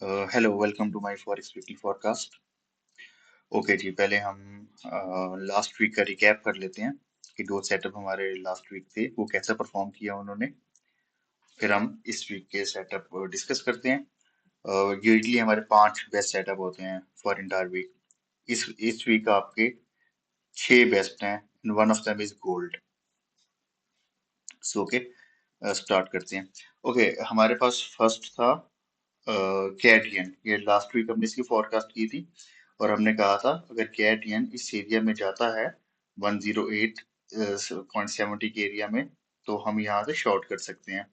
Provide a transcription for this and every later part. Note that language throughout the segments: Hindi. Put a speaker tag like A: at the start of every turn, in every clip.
A: Hello, welcome to my forex weekly forecast. Okay जी, पहले हम लास्ट वीक का रिकैप कर लेते हैं कि दो सेटअप हमारे लास्ट वीक थे वो कैसा परफॉर्म किया उन्होंने। फिर हम इस वीक के सेटअप डिस्कस करते हैं। यूजली हमारे 5 बेस्ट सेटअप होते हैं फॉर इंटायर वीक। इस वीक आपके 6 बेस्ट हैं and one of them is gold. So okay, start करते हैं। ओके, हमारे पास फर्स्ट था कैट येन। ये लास्ट वीक हमने इसकी फोरकास्ट की थी और हमने कहा था अगर कैट येन इस एरिया में जाता है 108.70 के एरिया में, तो हम यहाँ से शॉर्ट कर सकते हैं।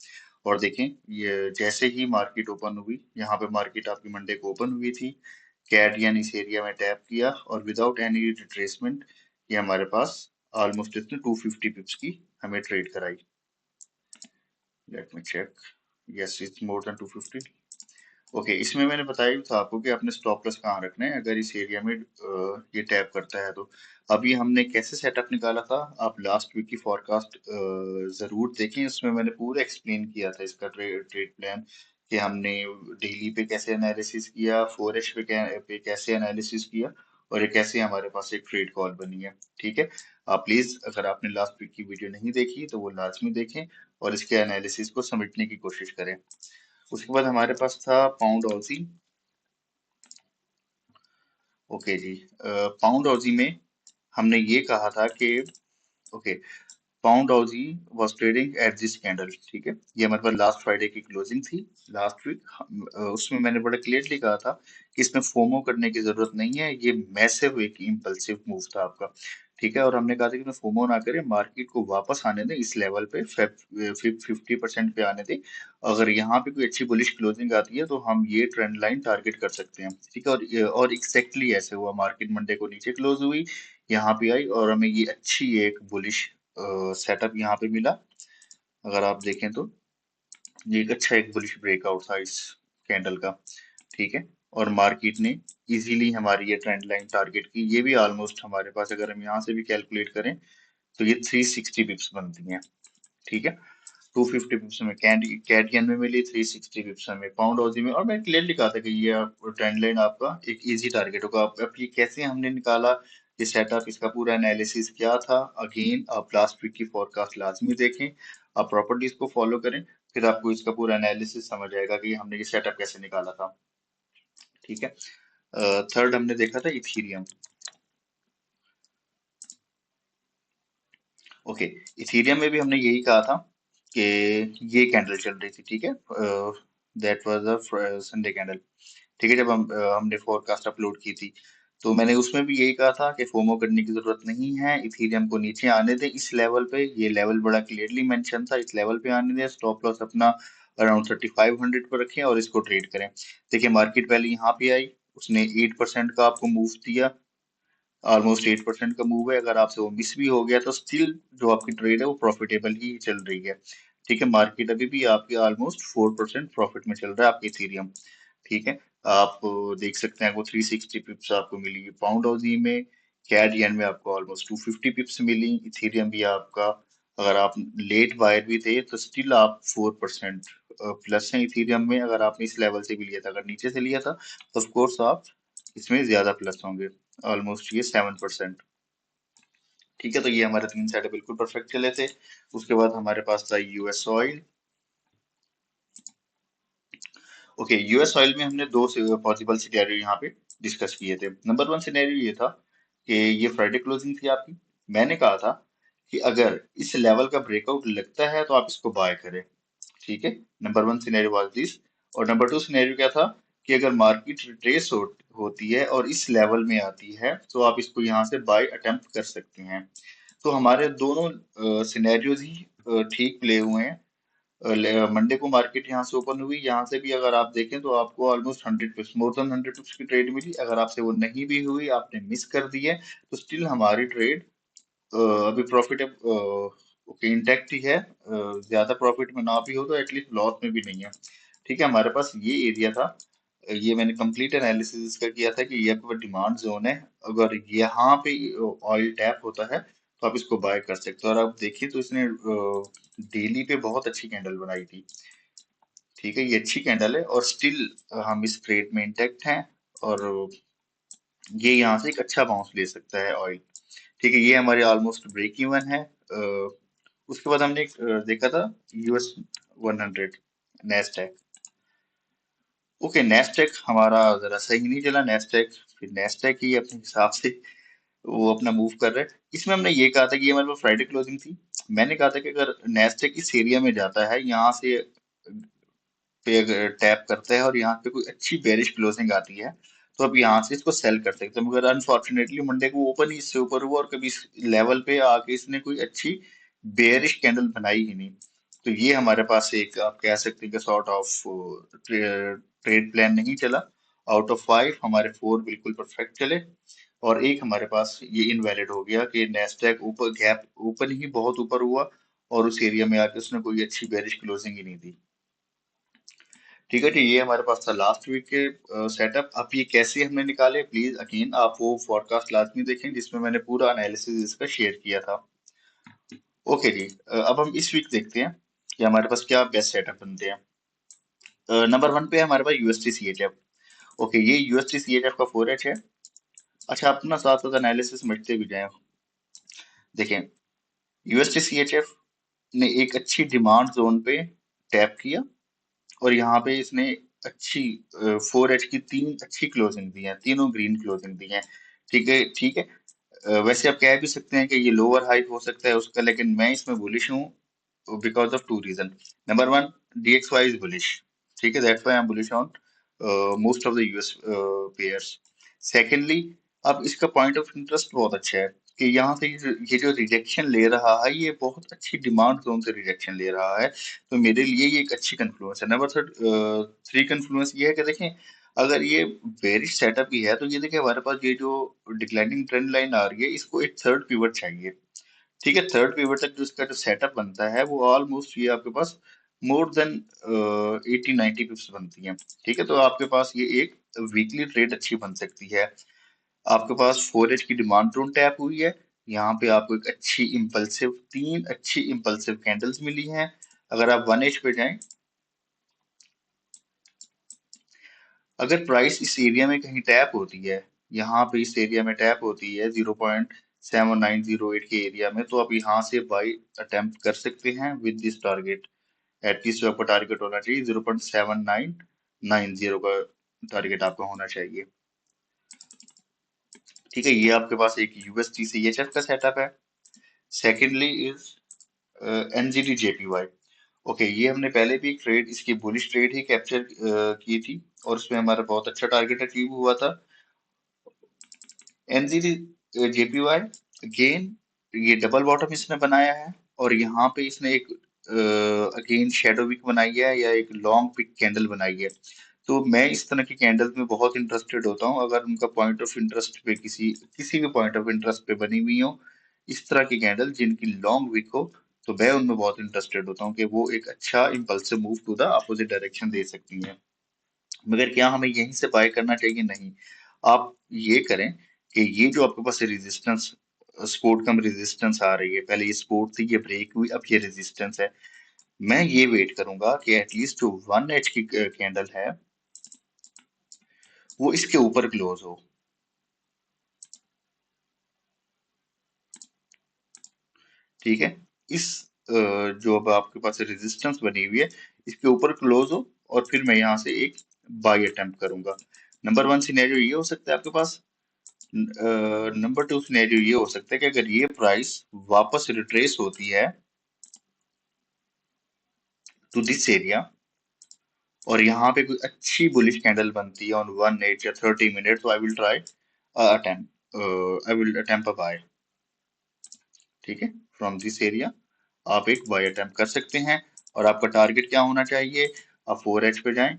A: और देखें, ये जैसे ही मार्केट ओपन हुई, यहाँ पे मार्केट आपकी मंडे को ओपन हुई थी, कैट येन इस एरिया में टैप किया और विदाउट एनी रिट्रेसमेंट ये हमारे पास ऑलमोस्ट इसने 250 पिप्स की हमें ट्रेड कराई। Let me check. Yes, it's more than 250। Okay, इसमें मैंने बताया भी था आपको कि आपने स्टॉप लॉस कहाँ रखना है अगर इस एरिया में ये टैप करता है तो। अभी हमने कैसे सेटअप निकाला था, आप लास्ट वीक की फॉरकास्ट जरूर देखें, उसमें मैंने पूरा एक्सप्लेन किया था इसका ट्रेड प्लान कि हमने डेली पे कैसे एनालिसिस किया, 4H पे कैसे एनालिसिस किया और ये कैसे हमारे पास एक ट्रेड कॉल बनी है। ठीक है, आप प्लीज अगर आपने लास्ट वीक की वीडियो नहीं देखी तो वो लाजमी देखें और इसके एनालिसिस को समझने की कोशिश करें। उसके बाद हमारे पास था पाउंड ऑजी। ओके जी, पाउंड ऑजी में हमने ये कहा था कि okay, pound Aussie was trading at this candle. ठीक है, ये हमारे पास लास्ट फ्राइडे की क्लोजिंग थी लास्ट वीक। उसमें मैंने बड़ा क्लियरली कहा था कि इसमें फोमो करने की जरूरत नहीं है, ये मैसिव एक इम्पल्सिव मूव था आपका। ठीक है, और हमने कहा था कि इसमें फोमो ना करें, मार्केट को वापस आने दें इस लेवल पे, 50% पे आने दें। अगर यहाँ पे कोई अच्छी बुलिश क्लोजिंग आती है तो हम ये ट्रेंड लाइन टारगेट कर सकते हैं। ठीक है, और एग्जैक्टली ऐसे हुआ, मार्केट मंडे को नीचे क्लोज हुई, यहाँ पे आई और हमें ये अच्छी एक बुलिश सेटअप यहाँ पे मिला। अगर आप देखें तो ये एक अच्छा एक बुलिश ब्रेकआउट था इस कैंडल का। ठीक है, और मार्केट ने इजीली हमारी ये ट्रेंड लाइन टारगेट की। ये भी ऑलमोस्ट हमारे पास अगर हम यहाँ से भी कैलकुलेट करें तो ये 360 पिप्स बनती हैं। ठीक है, 250 पिप्स में कैट येन में मिली, 360 पिप्स में पाउंड ऑजी में। और मैंने क्लियरली कहा था कि ये ट्रेंड लाइन आपका एक इजी टारगेट होगा। अब ये कैसे हमने निकाला ये सेटअप, इसका पूरा एनालिसिस क्या था, अगेन आप लास्ट वीक की फोरकास्ट लाजमी देखें, आप प्रॉपर्ली इसको फॉलो करें, फिर आपको इसका पूरा एनालिसिस समझ आएगा कि हमने ये सेटअप कैसे निकाला था। ठीक है, थर्ड हमने देखा था इथीरियम। ओके, इथीरियम में भी हमने यही कहा था कि ये कैंडल चल रही थी। ठीक है, that was a Sunday candle. ठीक है, जब हमने फोरकास्ट अपलोड की थी तो मैंने उसमें भी यही कहा था कि फोमो करने की जरूरत नहीं है, इथीरियम को नीचे आने दें इस लेवल पे। ये लेवल बड़ा क्लियरली मेंशन था, इस लेवल पे आने दें, स्टॉप लॉस अपना अराउंड 3500 पर रखें और इसको ट्रेड करें। देखिए, मार्केट पहले यहाँ पे आई, उसने 8% का आपको मूव दिया, ऑलमोस्ट 8% का मूव है। अगर आपसे वो मिस भी हो गया तो स्टिल जो आपकी ट्रेड है वो प्रॉफिटेबल ही चल रही है। ठीक है, मार्केट अभी भी आपके ऑलमोस्ट 4% प्रॉफिट में चल रहा है आपकी इथेरियम। ठीक है, आप देख सकते हैं वो 360 पिप्स आपको मिली पाउंड ऑजी में, कैड येन में आपको ऑलमोस्ट 250 पिप्स मिली, इथेरियम भी आपका, अगर आप लेट बायर भी थे तो स्टिल आप 4% प्लस हैं इथेरियम में। अगर आपने इस लेवल से भी लिया था, अगर नीचे से लिया था तो ऑफ कोर्स आप इसमें ज्यादा प्लस होंगे, ऑलमोस्ट ये 7%। ठीक है, तो ये हमारे 3 सेट बिल्कुल परफेक्ट चले थे। उसके बाद हमारे पास था US oil. Okay, US oil में हमने दो पॉसिबल सिनेरियो यहाँ पे डिस्कस किए थे। नंबर वन सिनेरियो ये था कि ये फ्राइडे क्लोजिंग थी आपकी, मैंने कहा था कि अगर इस लेवल का ब्रेकआउट लगता है तो आप इसको बाय करें। ठीक है, number one scenario was this. और नंबर टू सिनेरियो क्या था कि अगर मार्केट रिट्रेस होती है और इस लेवल में आती है तो आप इसको यहाँ से बाय अटेम्प्ट कर सकते हैं। तो हमारे दोनों सिनेरियोज ही ठीक प्ले हुए हैं। मंडे को मार्केट यहाँ से ओपन हुई, यहाँ से भी अगर आप देखें तो आपको ऑलमोस्ट 100 पिप्स, मोर देन 100 पिप्स की ट्रेड मिली। अगर आपसे वो नहीं भी हुई, आपने मिस कर दी है, तो स्टिल हमारी ट्रेड अभी प्रॉफिट ओके इंटैक्ट ही है। ज्यादा प्रॉफिट में ना भी हो तो एटलीस्ट लॉस में भी नहीं है। ठीक है, हमारे पास ये एरिया था, ये मैंने कंप्लीट एनालिसिस इसका किया था कि ये आपका डिमांड जोन है। अगर यहाँ पे ऑयल टैप होता है तो आप इसको बाय कर सकते हो। और आप देखिए तो इसने डेली पे बहुत अच्छी कैंडल बनाई थी। ठीक है, ये अच्छी कैंडल है और स्टिल हम इस ट्रेड में इंटेक्ट हैं, और ये यहाँ से एक अच्छा बाउंस ले सकता है ऑयल। ठीक है, ये हमारे ऑलमोस्ट ब्रेक इवन है। उसके बाद हमने देखा था यूएस 100 नेस्डैक। ओके, नेस्डैक हमारा जरा सही नहीं चला। नेस्डैक फिर नेस्डैक ही अपने हिसाब से वो अपना मूव कर रहे हैं। इसमें हमने ये कहा था कि ये हमारे पास फ्राइडे क्लोजिंग थी। मैंने कहा था कि अगर नेस्डैक इस एरिया में जाता है, यहाँ से पे अगर टैप करता है और यहाँ पे कोई अच्छी बेरिश क्लोजिंग आती है, तो अब यहाँ से इसको सेल कर सकते हैं। मगर अनफॉर्चुनेटली मंडे को ओपन ही इससे ऊपर हुआ और कभी इस लेवल पे आके इसने कोई अच्छी बेरिश कैंडल बनाई ही नहीं। तो ये हमारे पास एक आप कह सकते हैं कि सॉर्ट ऑफ ट्रेड प्लान नहीं चला। आउट ऑफ 5 हमारे 4 बिल्कुल परफेक्ट चले, और एक हमारे पास ये इनवैलिड हो गया कि नेस्डैक ऊपर गैप ओपन ही बहुत ऊपर हुआ और उस एरिया में आके उसने कोई अच्छी बेरिश क्लोजिंग ही नहीं दी। ठीक है जी, ये हमारे पास था लास्ट वीक के सेटअप। अब ये कैसे हमने निकाले, प्लीज अगेन आप वो फॉरकास्ट लाजमी देखें जिसमें मैंने पूरा एनालिसिस इसका शेयर किया था। ओके जी, अब हम इस वीक देखते हैं कि हमारे पास क्या बेस्ट सेटअप बनते हैं। नंबर 1 पे है हमारे पास यूएसटी सीएचएफ। ओके, ये यूएसटी सीएचएफ का 4H है। अच्छा, अपना साथ साथ एनालिसिस समझते भी जाएं। देखें, यूएसटी सीएचएफ ने एक अच्छी डिमांड जोन पे टैप किया, और यहाँ पे इसने अच्छी 4H की 3 अच्छी क्लोजिंग दी है, तीनों ग्रीन क्लोजिंग दी है। ठीक है, ठीक है। वैसे आप कह भी सकते हैं कि ये लोअर हाई हो सकता है उसका, लेकिन मैं इसमें बुलिश हूँ because of two reason. Number one, DXY is bullish. ठीक है, that's why I'm bullish on most of the US pairs. Secondly, अब इसका पॉइंट ऑफ इंटरेस्ट बहुत अच्छा है कि यहाँ से ये जो रिजेक्शन ले रहा है, ये बहुत अच्छी डिमांड जोन से रिजेक्शन ले रहा है। तो मेरे लिए ये एक अच्छी कन्फ्लुएंस है। नंबर थर्ड, 3 कन्फ्लुएंस ये है कि देखें, अगर ये बेरिश सेटअप ही है, तो ये देखिए हमारे पास ये जो डिक्लाइनिंग ट्रेंड लाइन आ रही है, इसको एक थर्ड पिवट चाहिए। ठीक है, थर्ड पिवट तक जो इसका जो सेटअप बनता है, वो ऑलमोस्ट ये आपके पास मोर देन 80-90 पिप्स बनती हैं। ठीक है, तो आपके पास ये एक वीकली ट्रेड अच्छी बन सकती है। आपके पास 4H की डिमांड जोन टैप हुई है। यहाँ पे आपको एक अच्छी इंपल्सिव 3 अच्छी इंपल्सिव कैंडल्स मिली हैं। अगर आप 1H पे जाएं, अगर प्राइस इस एरिया में कहीं टैप होती है, यहाँ पे इस एरिया में टैप होती है 0.7908 के एरिया में, तो आप यहाँ से बाई अटेम्प्ट कर सकते हैं विद दिस टारगेट। एटलीस्ट जो आपका टारगेट होना चाहिए 0.7990 का टारगेट आपका होना चाहिए। ठीक है, ये आपके पास एक यूएसटी सीएचएफ का सेटअप है। Secondly is NZD JPY. Okay, ये हमने पहले भी एक ट्रेड, इसकी बुलिश ट्रेड ही कैप्चर की थी, और उसमें हमारा बहुत अच्छा टारगेट अचीव हुआ था। एनजीडी जेपीवाई अगेन, ये डबल बॉटम इसने बनाया है, और यहाँ पे इसने एक अगेन शेडो विक बनाई है या एक लॉन्ग पिक कैंडल बनाई है। तो मैं इस तरह की कैंडल्स में बहुत इंटरेस्टेड होता हूँ, अगर उनका पॉइंट ऑफ इंटरेस्ट पे किसी किसी भी पॉइंट ऑफ इंटरेस्ट पे बनी हुई हो इस तरह की कैंडल जिनकी लॉन्ग विक हो, तो मैं उनमें बहुत इंटरेस्टेड होता हूँ कि वो एक अच्छा impulsive move to the opposite direction दे सकती हैं। मगर क्या हमें यहीं से बाय करना चाहिए? नहीं। आप ये करें कि ये जो आपके पास रेजिस्टेंस, सपोर्ट कम रेजिस्टेंस आ रही है, पहले ये सपोर्ट थी, ये ब्रेक हुई, अब ये रेजिस्टेंस है। मैं ये वेट करूंगा कि एटलीस्ट जो 1H की कैंडल है, वो इसके ऊपर क्लोज हो। ठीक है, इस जो अब आपके पास रेजिस्टेंस बनी हुई है, इसके ऊपर क्लोज हो, और फिर मैं यहाँ से एक बाई अटेम्प्ट करूंगा। नंबर 1 सिनेरियो ये हो सकता है आपके पास। नंबर 2 सिनेरियो ये हो सकता है कि अगर ये प्राइस वापस रिट्रेस होती है टू दिस एरिया, और यहाँ पे कोई अच्छी बुलिश कैंडल बनती है ऑन 1H या 30 मिनट, तो I will try attempt I will attempt a buy. ठीक है, फ्रॉम दिस एरिया आप एक बाय अटेम्प्ट कर सकते हैं, और आपका टारगेट क्या होना चाहिए? आप 4H पे जाएं।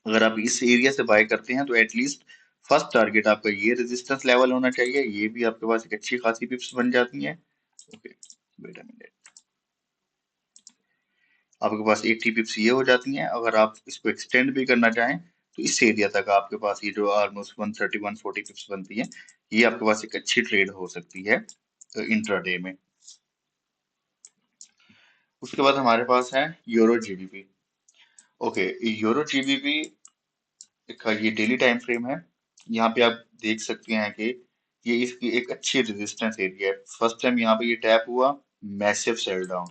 A: अगर आप इस एरिया से बाय करते हैं, तो एटलीस्ट फर्स्ट टारगेट आपका ये रेजिस्टेंस लेवल होना चाहिए। ये भी आपके पास एक अच्छी खासी पिप्स बन जाती हैं। ओके, वेट अ मिनट, आपके पास 80 पिप्स ये हो जाती हैं। अगर आप इसको एक्सटेंड भी करना चाहें, तो इस एरिया तक आपके पास ये जो ऑलमोस्ट 130-140 पिप्स बनती है, ये आपके पास एक अच्छी ट्रेड हो सकती है इंट्राडे में। उसके बाद हमारे पास है euro GBP. Okay, euro GBP का ये डेली टाइम फ्रेम है। यहाँ पे आप देख सकते हैं कि ये इसकी एक अच्छी रेजिस्टेंस एरिया है। फर्स्ट टाइम यहाँ पे ये टैप हुआ, मैसिव सेल डाउन,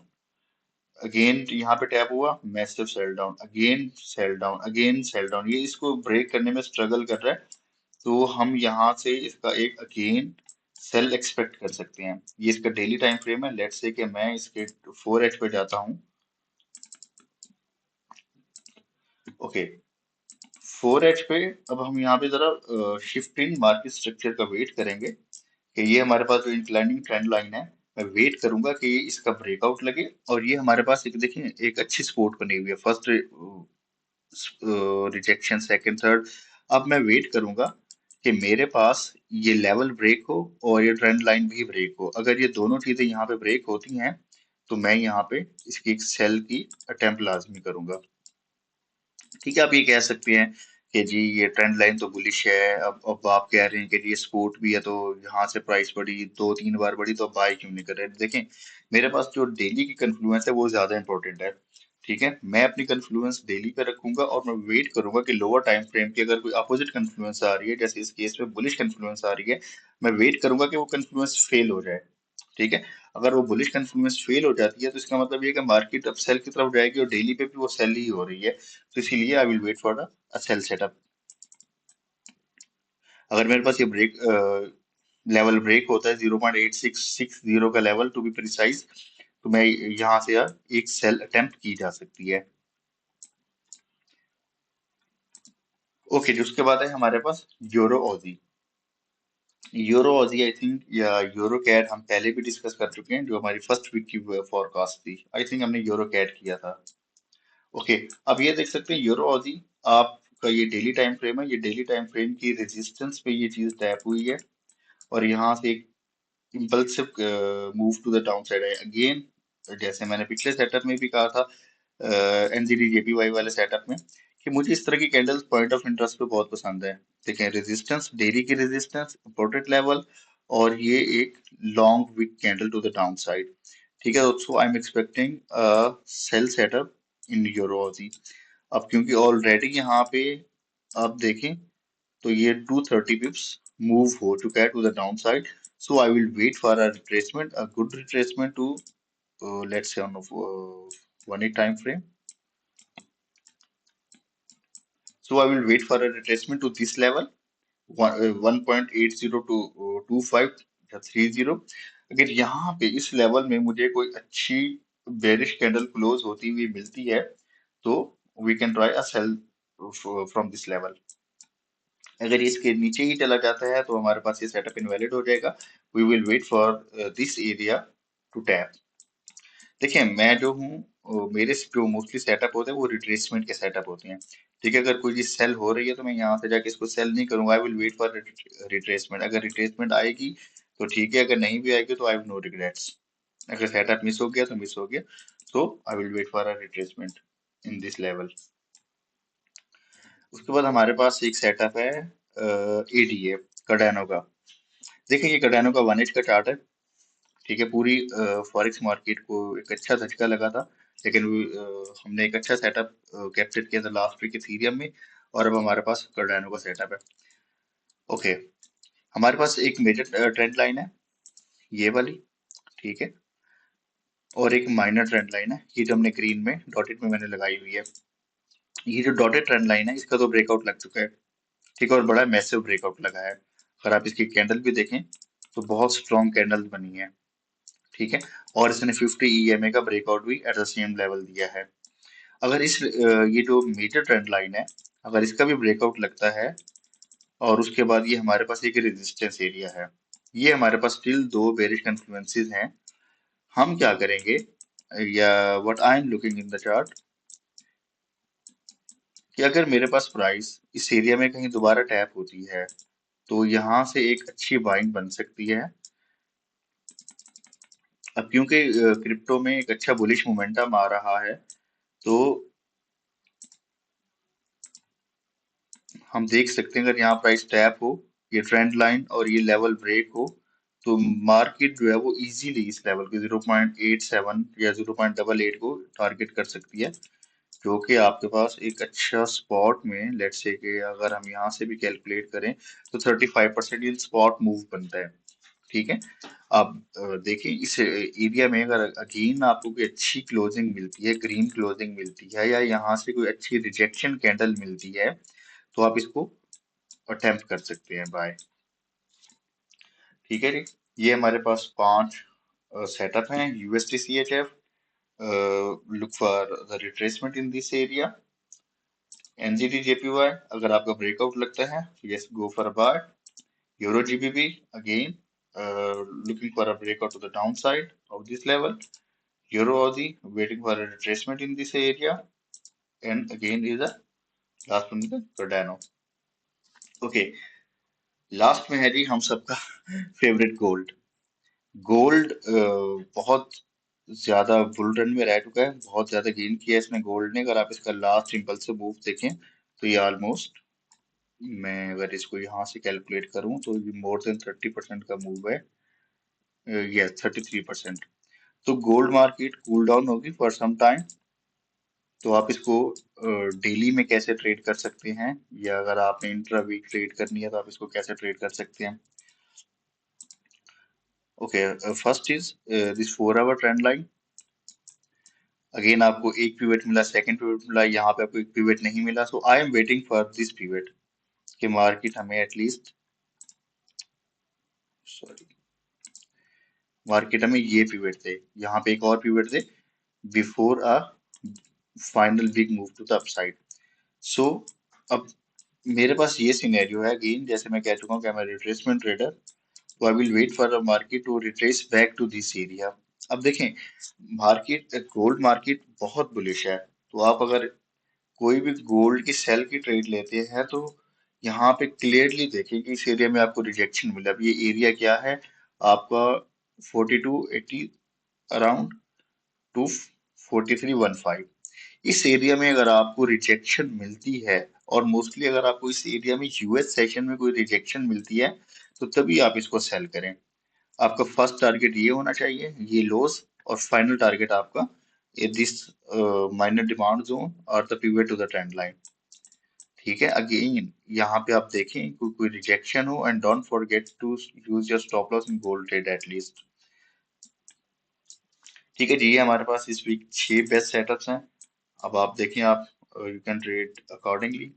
A: अगेन यहाँ पे टैप हुआ, massive sell down, again sell down, again sell down, ये इसको ब्रेक करने में स्ट्रगल कर रहा है। तो हम यहाँ से इसका एक अगेन सेल एक्सपेक्ट कर सकते हैं। ये इसका डेली टाइम फ्रेम है। लेट्स से कि मैं इसके 4H पे जाता हूँ। ओके, 4H पे अब हम यहाँ पे जरा शिफ्ट इन मार्केट स्ट्रक्चर का वेट करेंगे कि ये हमारे पास जो इंक्लाइनिंग ट्रेंड लाइन है, मैं वेट करूंगा कि ये इसका ब्रेकआउट लगे। और ये हमारे पास एक देखिए एक अच्छी सपोर्ट बनी हुई है, फर्स्ट रिजेक्शन, सेकंड, थर्ड। अब मैं वेट करूंगा कि मेरे पास ये लेवल ब्रेक हो और ये ट्रेंड लाइन भी ब्रेक हो। अगर ये दोनों चीजें यहाँ पे ब्रेक होती हैं तो मैं यहाँ पे इसकी एक सेल की अटेम्प्ट लाजमी करूंगा। ठीक है, आप ये कह सकते हैं कि जी ये ट्रेंड लाइन तो बुलिश है। अब आप कह रहे हैं कि जी ये सपोर्ट भी है, तो यहाँ से प्राइस बढ़ी, 2-3 बार बढ़ी, तो बाय क्यों नहीं कर रहे? देखें, मेरे पास जो डेली की कन्फ्लुएंस है वो ज्यादा इंपॉर्टेंट है। ठीक है, मैं अपनी कन्फ्लुएंस डेली पे रखूंगा और मैं वेट करूंगा कि लोअर टाइम फ्रेम की अगर कोई अपोजिट कन्फ्लुएंस आ रही है, जैसे इस केस में बुलिश कन्फ्लुएंस आ रही है, मैं वेट करूंगा कि वो कन्फ्लुएंस फेल हो जाए। ठीक है, अगर वो बुलिश कन्फ्लुएंस फेल हो जाती है तो इसका मतलब ये है कि मार्केट अब सेल की तरफ जाएगी और डेली पे भी वो सेल ही हो रही है। तो इसीलिए I will wait for a sell setup. अगर मेरे पास ये ब्रेक लेवल ब्रेक होता है 0.8660 का लेवल टू बी प्रिसाइज, तो मैं यहाँ से यार एक सेल अटेम्प्ट की जा सकती है। ओके जी, उसके बाद है हमारे पास euro Aussie. Euro Aussie I think या यूरो कैट हम पहले भी डिस्कस कर चुके हैं, जो हमारी फर्स्ट वीक की फॉरकास्ट थी। आई थिंक हमने यूरो कैट किया था। ओके, अब ये देख सकते हैं यूरो ऑजी आपका ये डेली टाइम फ्रेम है। ये डेली टाइम फ्रेम की रेजिस्टेंस पे ये चीज टैप हुई है और यहाँ से एक impulsive move to the down side है अगेन। जैसे मैंने पिछले सेटअप में भी कहा था, एनजीडी जेपीवाई वाले सेटअप में, कि मुझे इस तरह की कैंडल्स पॉइंट ऑफ इंटरेस्ट पे बहुत पसंद है। देखें, रेजिस्टेंस, डेली की रेजिस्टेंस, इंपोर्टेड लेवल, और ये एक long wick candle to the down side. ठीक है, so I am expecting sell setup in euro Aussie. अब क्योंकि ऑलरेडी यहाँ पे आप देखें तो ये 230 pips मूव हो चुका है to the down side. So I will wait for a retracement, a good retracement to let's say on 1 time frame. So I will wait for a retracement to this level, 1.80 to 25 या 30। अगर यहाँ पे इस लेवल में मुझे कोई अच्छी बेरिश कैंडल क्लोज होती हुई मिलती है तो we can try a sell from this level. अगर ये इसके नीचे ही चला जाता है तो हमारे पास ये सेटअप इनवैलिड हो जाएगा। We will wait for this area to tap. देखिए, मैं जो हूँ मेरे जो मोस्टली सेटअप होते हैं वो रिट्रेसमेंट के सेटअप होते हैं। ठीक है, अगर कोई चीज सेल हो रही है तो मैं यहाँ से जाके इसको सेल नहीं करूंगा, I will wait for retracement. अगर रिट्रेसमेंट आएगी तो ठीक है, अगर नहीं भी आएगी तो आई हैव नो रिग्रेट्स। अगर सेटअप मिस हो गया तो मिस हो गया। तो I will wait for a retracement in this level. उसके बाद हमारे पास एक सेटअप है एडीए, कार्डानो का। देखिए, ये कार्डानो का 1H का चार्ट है। ठीक है, पूरी फॉरेक्स मार्केट को एक अच्छा झटका लगा था, लेकिन हमने एक अच्छा सेटअप कैप्चर किया था लास्ट वीक इथीरियम में। और अब हमारे पास कार्डानो का सेटअप है। ओके, हमारे पास एक मेजर ट्रेंड लाइन है, ये वाली। ठीक है, और एक माइनर ट्रेंड लाइन है, ये जो हमने ग्रीन में डॉटेड में मैंने लगाई हुई है। ये जो डॉटेड ट्रेंड लाइन है इसका तो ब्रेकआउट लग चुका है। ठीक है, और बड़ा मैसिव ब्रेकआउट लगा है। अगर आप इसकी कैंडल भी देखें तो बहुत स्ट्रॉन्ग कैंडल बनी है। ठीक है, और इसने 50 ईएमए का ब्रेकआउट भी एट द सेम लेवल दिया है। अगर ये जो मेजर ट्रेंड लाइन है, अगर इसका भी ब्रेकआउट लगता है और उसके बाद ये हमारे पास एक रेजिस्टेंस एरिया है, ये हमारे पास स्टिल दो बेरिश कन्फ्लुएंसेस हैं। हम क्या करेंगे, या what I am looking in the chart, कि अगर मेरे पास प्राइस इस एरिया में कहीं दोबारा टैप होती है तो यहाँ से एक अच्छी बाइंग बन सकती है। अब क्योंकि क्रिप्टो में एक अच्छा बुलिश मोमेंटम आ रहा है, तो हम देख सकते हैं अगर यहाँ प्राइस टैप हो, ये ट्रेंड लाइन और ये लेवल ब्रेक हो, तो मार्केट जो है वो इजीली इस लेवल के 0.87 या 0.88 को टारगेट कर सकती है, जो कि आपके पास एक अच्छा स्पॉट में, लेट्स से कि अगर हम यहाँ से भी कैलकुलेट करें तो 35% ये स्पॉट मूव बनता है। ठीक है। अब देखिए इस एरिया में अगर अगेन आपको कोई अच्छी क्लोजिंग मिलती है, ग्रीन क्लोजिंग मिलती है, या यहाँ से कोई अच्छी रिजेक्शन कैंडल मिलती है, तो आप इसको अटेम्प्ट कर सकते हैं बाय। ठीक है जी। ये हमारे पास 5 सेटअप हैं। USD CHF, look for the retracement in this area. NZD JPY, अगर आपका ब्रेकआउट लगता है, yes go for a buy. Euro GBP, again looking for a breakout to the downside of this level. Euro Aussie waiting for a retracement in this area, and again is the last one is the Cardano. Okay, last में है जी हम सबका फेवरेट गोल्ड। गोल्ड बहुत ज्यादा बुल रन में रह चुका है, बहुत ज्यादा गेन किया है इसने गोल्ड ने। अगर आप इसका लास्ट इम्पल्सिव मूव देखें तो ये ऑलमोस्ट, मैं अगर इसको यहाँ से कैलकुलेट करूं तो ये मोर देन 30% का मूव है। यस 33%। तो गोल्ड मार्केट कूल डाउन होगी फॉर सम टाइम। तो आप इसको डेली में कैसे ट्रेड कर सकते हैं, या अगर आपने इंट्रा वीक ट्रेड करनी है तो आप इसको कैसे ट्रेड कर सकते हैं। Okay, first is this 4 hour trend line. Again आपको एक पिवट मिला, सेकंड पिवट मिला, यहाँ पे आपको एक पिवट नहीं मिला। So I am waiting for this pivot कि मार्केट हमें एटलीस्ट, सॉरी, मार्केट हमें ये पिवट दे, यहाँ पे एक और पिवट दे before a final big move to the upside. So अब मेरे पास ये सिनेरियो है, अगेन जैसे मैं कह चुका हूँ कि मैं रिट्रेसमेंट ट्रेडर, तो I will wait for the market to retrace back to this area. अब देखें, मार्केट, गोल्ड मार्केट बहुत बुलिश है, तो आप अगर कोई भी गोल्ड की सेल की ट्रेड लेते हैं तो यहाँ पे क्लियरली देखें कि इस एरिया में आपको रिजेक्शन मिला। अब ये एरिया क्या है आपका, 4280 अराउंड टू 4315। इस एरिया में अगर आपको रिजेक्शन मिलती है, और मोस्टली अगर आपको इस एरिया में यूएस सेशन में कोई रिजेक्शन मिलती है, तो तभी आप इसको सेल करें। आपका फर्स्ट टारगेट ये होना चाहिए, ये लॉस, और फाइनल टारगेट आपका दिस माइनर डिमांड जोन और the pivot to the trend line. ठीक है। अगेन यहाँ पे आप देखें कोई रिजेक्शन हो, and don't forget to use your stop loss in gold trade at least. ठीक है जी, ये हमारे पास इस वीक 6 बेस्ट सेटअप्स हैं। अब आप देखें, आप यू कैन ट्रेड अकॉर्डिंगली।